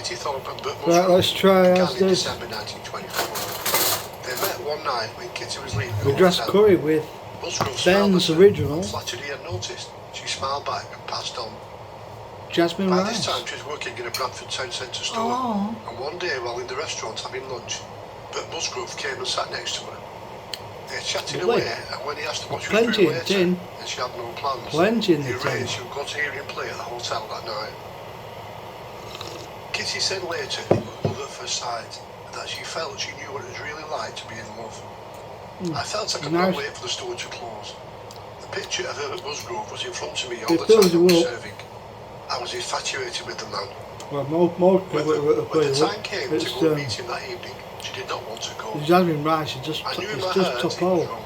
Kitty Thorpe and Bert Right, let's try began in Asda's. December 1924. They met one night when Kitty was leaving We the dressed hotel. curry with Musgrove smiled Ben's at her original and flattered he had noticed. She smiled back and passed on. jasmine By rice. this time she was working in a Bradford town centre store, and one day while in the restaurant having lunch, Bert Musgrove came and sat next to her. They chatted Lovely. away, and when he asked her what she was Plenty doing in the later, tin. and she had no plans, Plenty in he the tin. arranged she would go to hear him play at the hotel that night. Kitty said later it was love at first sight, and that she felt she knew what it was really like to be in love. I felt I could not wait for the store to close. The picture of Herbert Musgrove was in front of me all the time I was serving. I was infatuated with the man. Well, more When the time came to go meet him that evening, she did not want to go. the jasmine rice is just, I knew in it's my just heart top it was all. wrong.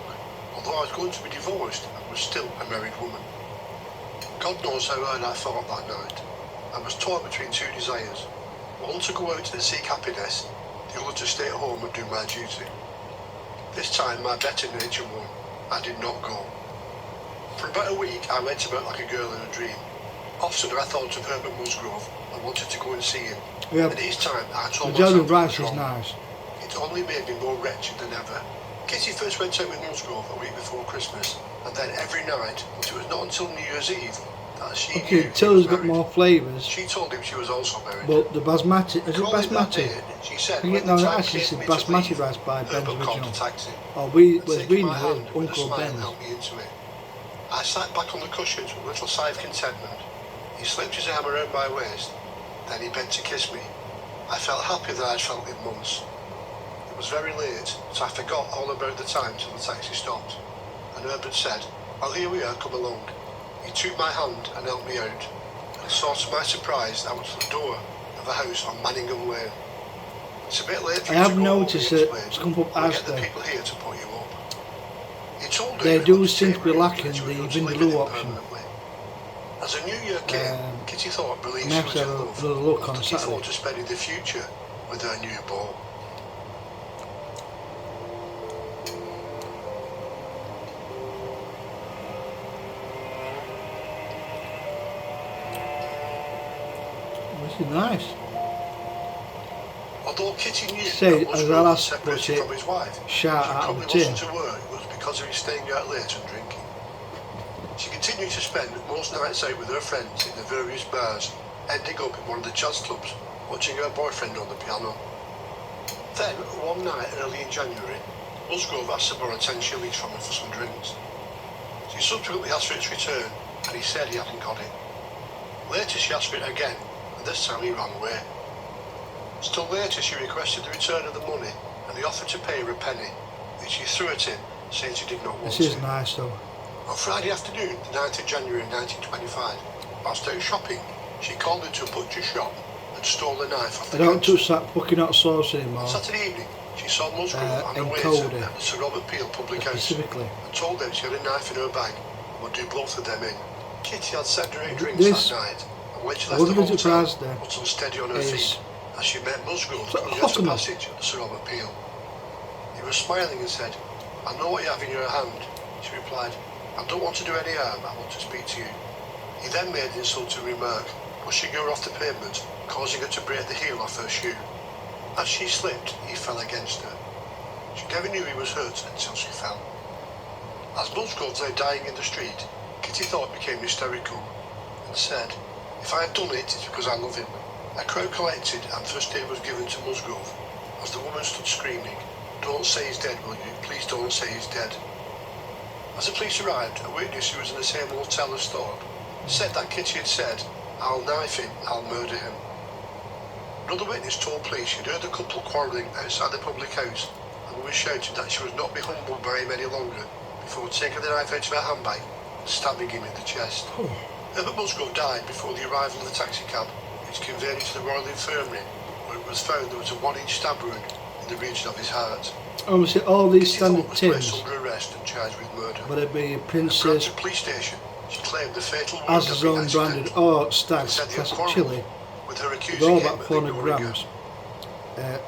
Although I was going to be divorced, I was still a married woman. God knows how hard I felt that night. I was torn between two desires. One to go out and seek happiness, the other to stay at home and do my duty. This time my better nature won. I did not go. For about a week I went about like a girl in a dream. Often I thought of Herbert Musgrove and wanted to go and see him. Yeah. And each time I told The myself jasmine rice it is was wrong. nice. It only made me more wretched than ever. Kitty first went out with Musgrove a week before Christmas, and then every night, but it was not until New Year's Eve that she knew he Till's was got married. more flavours, She told him she was also married. but the basmati, is it Calling that basmati? day, she said I think when it, no, the time actually came it's for me to basmati leave, rice by Ben's Herbert called a original. taxi. Oh, we And was taking we my with hand with a Uncle smile Ben's. helped me into it. I sat back on the cushions with a little sigh of contentment. He slipped his arm around my waist, then he bent to kiss me. I felt happier than I'd felt in months. It was very late, so I forgot all about the time till the taxi stopped. And Herbert said, "Well, here we are, come along." He took my hand and helped me out, and saw to my surprise I was at the door of a house on Manningham Lane. It's a bit late for I you have to go home, noticed he that explained. to come up We'll get the Asda, people here to put you up. He told her they he do wanted seem to be take her lacking that she was the going to live vindaloo with him option. permanently. As a new year came, Kitty Thorpe believed I she have was to in have love, a little look and on looking forward Saturday. to spending the future with her new beau. This is nice. Although Kitty knew Say, that as Musgrove I'll was ask, separated what's it, from his wife, shout she out probably of the tin. wasn't to work it was because he was staying out late and drinking. She continued to spend most nights out with her friends in the various bars, ending up in one of the jazz clubs, watching her boyfriend on the piano. Then, one night early in January, Musgrove asked to borrow 10 shillings from her for some drinks. She subsequently asked for its return, and he said he hadn't got it. Later she asked for it again, and this time he ran away. Still later she requested the return of the money, and he offered to pay her a penny, which she threw at him, saying she did not want This is to. nice though. On Friday afternoon, the 9th of January 1925, whilst out shopping, she called into a butcher's shop and stole a knife off I the don't counter. touch that fucking hot sauce anymore, On Saturday evening, she saw Musgrove and a in waiter Cody, at the Sir Robert Peel public house specifically. and told them she had a knife in her bag and would do both of them in. Kitty had sent her 8 drinks This- that night, and when she I left the wouldn't visit hotel, Asda was unsteady on her is feet as she met Musgrove So coming hot out the enough. passage at the Sir Robert Peel. He was smiling and said, "I know what you have in your hand." She replied, "I don't want to do any harm, I want to speak to you." He then made an insulting remark, pushing her off the pavement, causing her to break the heel off her shoe. As she slipped, he fell against her. She never knew he was hurt until she fell. As Musgrove lay dying in the street, Kitty Thorpe became hysterical and said, "If I have done it, it's because I love him." A crowd collected and first aid was given to Musgrove as the woman stood screaming, "Don't say he's dead, will you? Please don't say he's dead." As the police arrived, a witness who was in the same hotel as Thorpe said that Kitty had said, "I'll knife him, I'll murder him." Another witness told police she'd heard the couple quarrelling outside the public house and woman shouted that she would not be humbled by him any longer before taking the knife out of her handbag and stabbing him in the chest. Herbert Musgrove died before the arrival of the taxi cab, which conveyed him to the Royal Infirmary, where it was found there was a 1-inch stab wound in the region of his heart. Obviously all these Kitty Thorpe standard was placed tins, under arrest and charged with murder. whether it be At Princess, Bradford Police Station, she claimed the fatal wound had Asda's been own branded, accidental. or She Stag's said they had classic quarrelled, chili, with her with accusing all him that of 400 ignoring her. grams.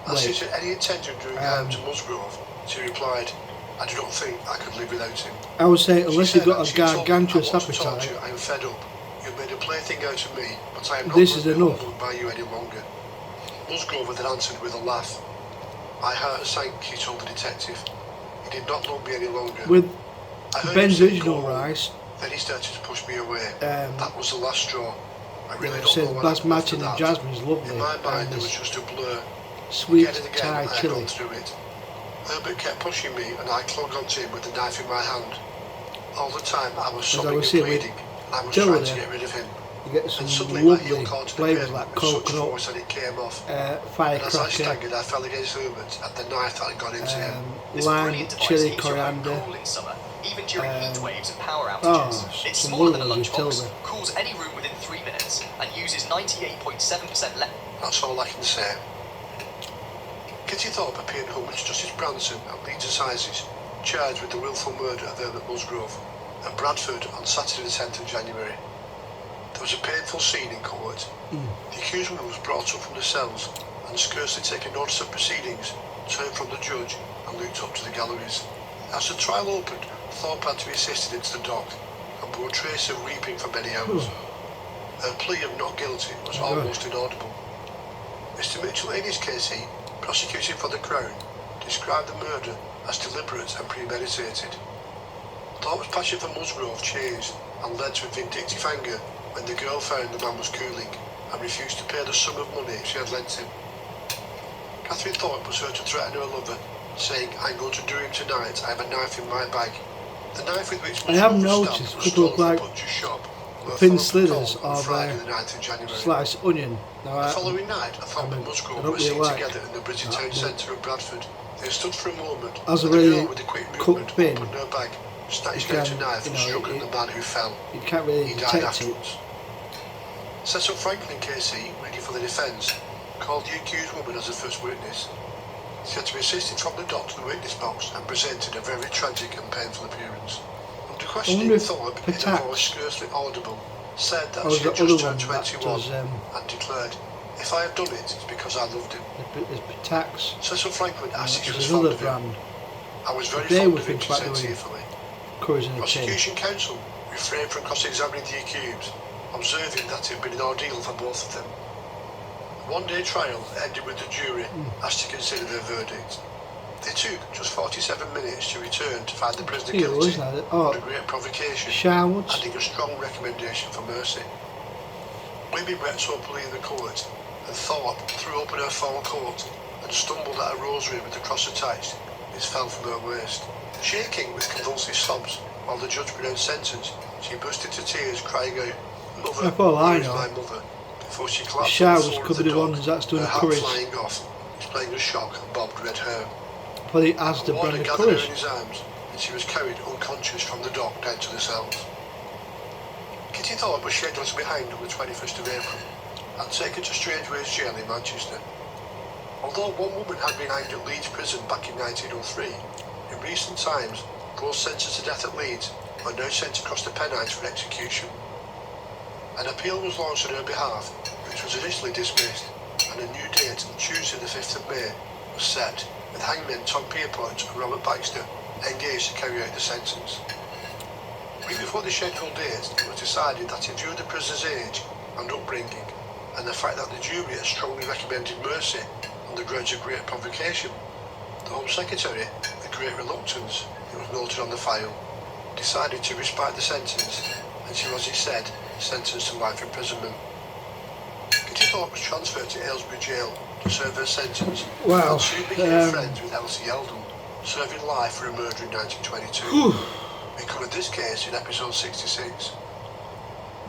As Wait, she had any intention of doing harm to Musgrove, she replied, "I do not think I could live without him." I would say She unless said you've got that a she told him, gargantuous "I once told appetite, you I am fed up. You've made a plaything out of me, but I am not This going is to be enough. humbled by you any longer." Musgrove then answered with a laugh. My heart sank, he told the detective. He did not love me any longer. With I heard him Ben's say, original "Go home." rice, Then he started to push me away. That was the last straw. I really it don't says know what happened after basmati and that. jasmine's lovely. In my mind, And it was this just a blur. sweet Again and again, Thai I had chili. gone through it. Herbert kept pushing me, and I clung onto him with the knife in my hand. All the time, I was As I sobbing was and saying, with pleading, and I was chili trying to there, get rid of him. you get And some suddenly, my heel lovely caught to the flavours pavement like with such coconut, force that it came off. And as I firecracker, staggered, I fell against Herbert, and the knife that had gone into him. This lime, brilliant device chili, keeps your home coriander. cool in summer, even during heat waves and power Oh, outages. It's some smaller than a lovely lunchbox, utility. cools any room within 3 minutes, and uses 98.7% less. That's all I can say. Kitty Thorpe appeared home with Justice Branson and Leeds Assizes, charged with the willful murder of Herbert Musgrove at Bradford on Saturday the 10th of January. There was a painful scene in court. The accused woman was brought up from the cells and, scarcely taking notice of proceedings, turned from the judge and looked up to the galleries. As the trial opened, Thorpe had to be assisted into the dock and bore trace of weeping for many hours. Her plea of not guilty was almost inaudible. Mr. Mitchell, in his case, prosecuting for the Crown, described the murder as deliberate and premeditated. Thorpe's passion for Musgrove changed and led to a vindictive anger when the girl found the man was cooling and refused to pay the sum of money she had lent him. Catherine Thorpe was heard to threaten her lover, saying, "I'm going to do him tonight, I have a knife in my bag." The knife with which I have Musgrove was noticed stabbed a was couple of, stolen from like, the butcher's shop, where thin Thorpe slithers called on of Friday the 9th of January. sliced onion. Now, The following night, Thorpe and I Musgrove don't were really seen like together in the British that, Town but Centre of Bradford. They stood for a moment, as a and the really girl with a quick movement cooked bin, opened her bag, snatched you out a can, knife you and know, struck at the man who fell. you can't really He died detect it. afterwards. Cecil Franklin KC, reading for the defence, called the accused woman as the first witness. She had to be assisted from the dock to the witness box and presented a very tragic and painful appearance. Under questioning, if Thorpe, in a Patax voice scarcely audible, said that was she the had other just one turned that 21 does and declared, "If I have done it, it's because I loved him." there's Patax. Cecil Franklin asked if she was There's fond another of him. brand. "I was very They fond would of him," think she about said doing tearfully. Curries in a tin. Prosecution counsel refrained from cross-examining the accused, observing that it had been an ordeal for both of them. The one-day trial ended with the jury asked to consider their verdict. They took just 47 minutes to return to find the prisoner guilty under great provocation, Sharwoods. adding a strong recommendation for mercy. Women wept so openly in the court, and Thorpe threw open her foul coat and stumbled at a rosary with the cross attached, which fell from her waist. Shaking with convulsive sobs while the judge pronounced sentence, she burst into tears, crying out, "Mother, That's all I where is know. my mother?" Before she collapsed on the Showers floor of could the be the dock, ones that's doing her the hat curries. flying off, displaying a shock and bobbed red hair. For the The Asda warder brand of gathered her curries. in his arms, and she was carried unconscious from the dock down to the cells. Kitty Thorpe was scheduled to be hanged on the 21st of April and taken to Strangeways Jail in Manchester. Although one woman had been hanged at Leeds Prison back in 1903, in recent times those sentenced to death at Leeds were now sent across the Pennines for execution. An appeal was launched on her behalf, which was initially dismissed, and a new date, Tuesday the 5th of May, was set, with hangmen Tom Pierpont and Robert Baxter engaged to carry out the sentence. A week before the scheduled date, it was decided that in view of the prisoner's age and upbringing, and the fact that the jury had strongly recommended mercy on the grounds of great provocation, the Home Secretary, with great reluctance, it was noted on the file, decided to respite the sentence, and she was, he said, sentenced to life imprisonment. Kitty Thorpe was transferred to Aylesbury Jail to serve her sentence, Wow. and soon became friends with Elsie Eldon, serving life for a murder in 1922. We covered this case in episode 66.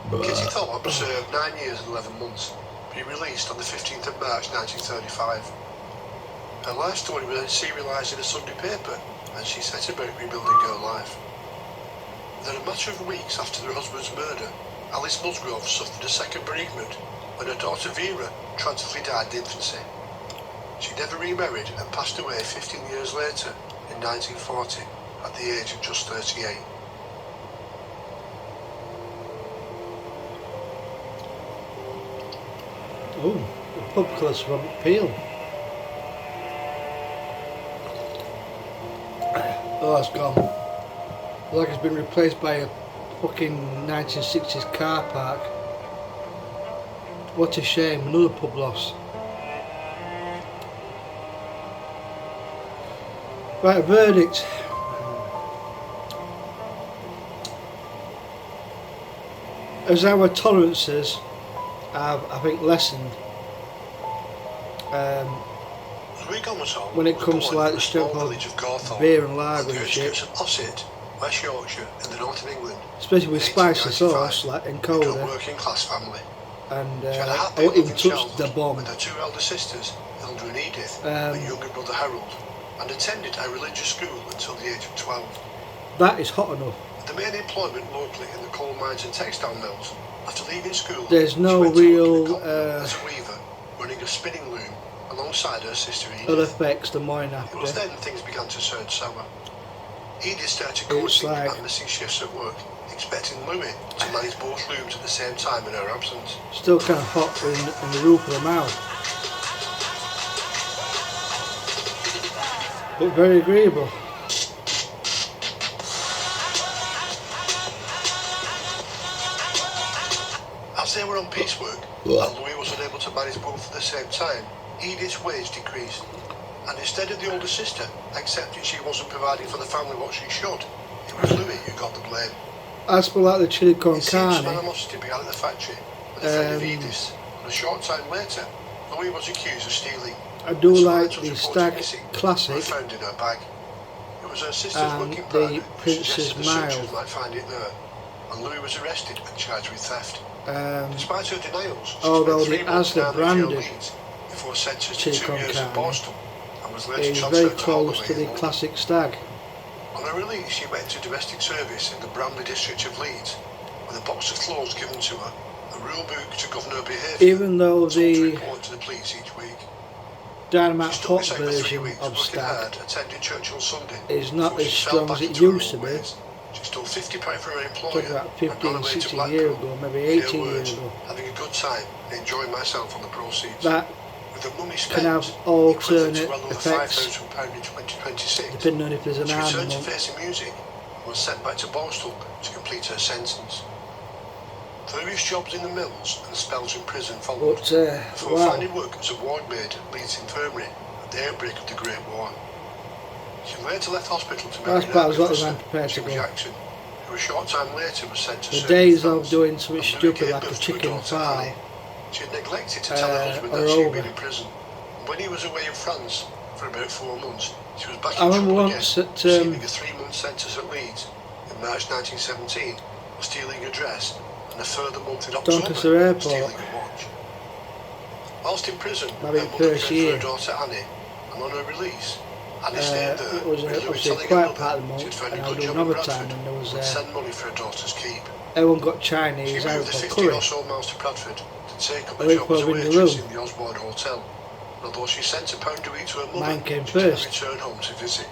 Kitty Thorpe served 9 years and 11 months, being released on the 15th of March 1935. Her life story was then serialised in a Sunday paper, and she set about rebuilding her life. Within a matter of weeks after her husband's murder, Alice Musgrove suffered a second bereavement when her daughter Vera tragically died in infancy. She never remarried and passed away 15 years later in 1940 at the age of just 38. Oh, the pub close Robert Peel. Oh, it's gone. Like it's been replaced by a fucking 1960s car park. What a shame, another pub loss. Right, a verdict. As our tolerances have, I think, lessened, when it comes to like the strength of beer and lager and shit, of Ossett, West Yorkshire, in the north of England, especially with spicy sauce like into a encoder, working class family. and She had a I happy, won't even loving touch the childhood bomb. with her two elder sisters, Hilda and Edith, and younger brother Harold, and attended a religious school until the age of 12. That is hot enough. The main employment locally in the coal mines and textile mills. After leaving school, There's no she went to real work in the cotton mill as a weaver, running a spinning loom alongside her sister other Edith. effects the morning It after. was then things began to turn sour. Edith started coaching like and missing shifts at work, expecting Louis to manage both looms at the same time in her absence. Still kind of hot in the roof of the mouth, but very agreeable. As they were on piecework, and Louis was unable to manage both at the same time, Edith's wage decreased, and instead of the older sister accepting she wasn't providing for the family what she should, it was Louis who got the blame. As for like the chili con It seems some carne, animosity began at the factory with a friend of Edith's, and a short time later, Louis was accused of stealing. I do and some like items the reported Stag missing were Classic found in her bag. It was her sister's and working the partner who Princess suggested the searchers Mile. might find it there, and Louis was arrested and charged with theft. Despite her denials, she although spent 3 the months Asda in Army jail branded Leeds before sentenced to chili 2 con years in carne Boston and was later is transferred very to close Holloway to in the London. classic Stag. On her release, she went into domestic service in the Bramley district of Leeds with a box of clothes given to her, a rule book to govern her behaviour, Even though and told to the report to the police each week. Dynamite She stuck Hot this out for 3 version weeks, of working Stag hard, attending church on Sunday. is not before as she fell strong back as it into her used to old be. ways. She stole £50 from her employer Talking about and ran 15, away to 16 Blackpool, years ago, maybe in her 18 years words, ago. having a good time and enjoying myself on the proceeds. That With the money can spent, have equivalent alternate to well over effects £5,000 in 2026, depending on if there's an she army returned to month. facing music and was sent back to Borstal to complete her sentence. Various jobs in the mills and spells in prison followed, But before wow, finding work as a ward maid at Leeds Infirmary at the outbreak of the Great War. She later left hospital to marry that's about as an well as I'm officer, prepared to Jim go. Jackson, who a short time later was sent to The serve days in of France, doing something and Louis stupid gave like a birth to chicken daughter, pie Annie. She had neglected to tell her husband are that she had over. been in prison. And when he was away in France for about 4 months, she was back I in remember trouble again, once at receiving a 3-month sentence at Leeds in March 1917 for stealing a dress, and a further month in October Doncaster for Airport, stealing a watch. Whilst in prison, maybe her mother first cared for year. her daughter Annie, and on her release, Annie stayed there, it was with Louis obviously telling her quite mother part of the she'd month, found and a I good was doing job in overtime, Bradford and there was and would send money for her daughter's keep. everyone got She Chinese out moved the for 50 curry. or so miles to Bradford to take up I a went job for as a a window waitress room. in the Osborne Hotel. And although she sent £1 to eat to her mother, Mine came she first. didn't return home to visit.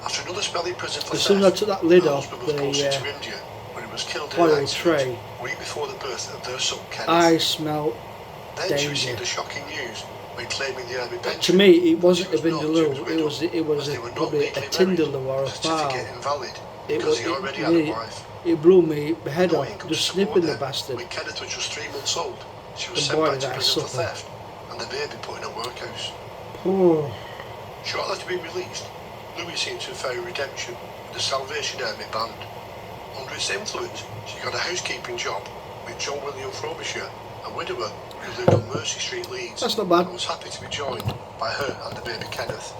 After another spell in prison for As soon as I theft, took that lid her off husband was posted to the India, where he was killed in foil an accident tray, a week before the birth of their son Kenneth. I smelt Then she danger. received the shocking news when claiming the army pension. To me, it that wasn't she a not vindaloo. Jim's It was as they were not probably a legally tindaloo married, or a the certificate fowl. invalid It because was he already it, had a me, wife. it blew me head No off, income just to support snipping the her. bastard. When Kenneth was just 3 months old, she was The sent boy back to that I prison for suffered. theft, and the baby put in a workhouse. Oh, Shortly after being released, Louis seemed to have found redemption with the Salvation Army band. Under its influence, she got a housekeeping job with John William Frobisher, a widower who lived on Mercy Street, Leeds, that's not bad. and was happy to be joined by her and the baby Kenneth.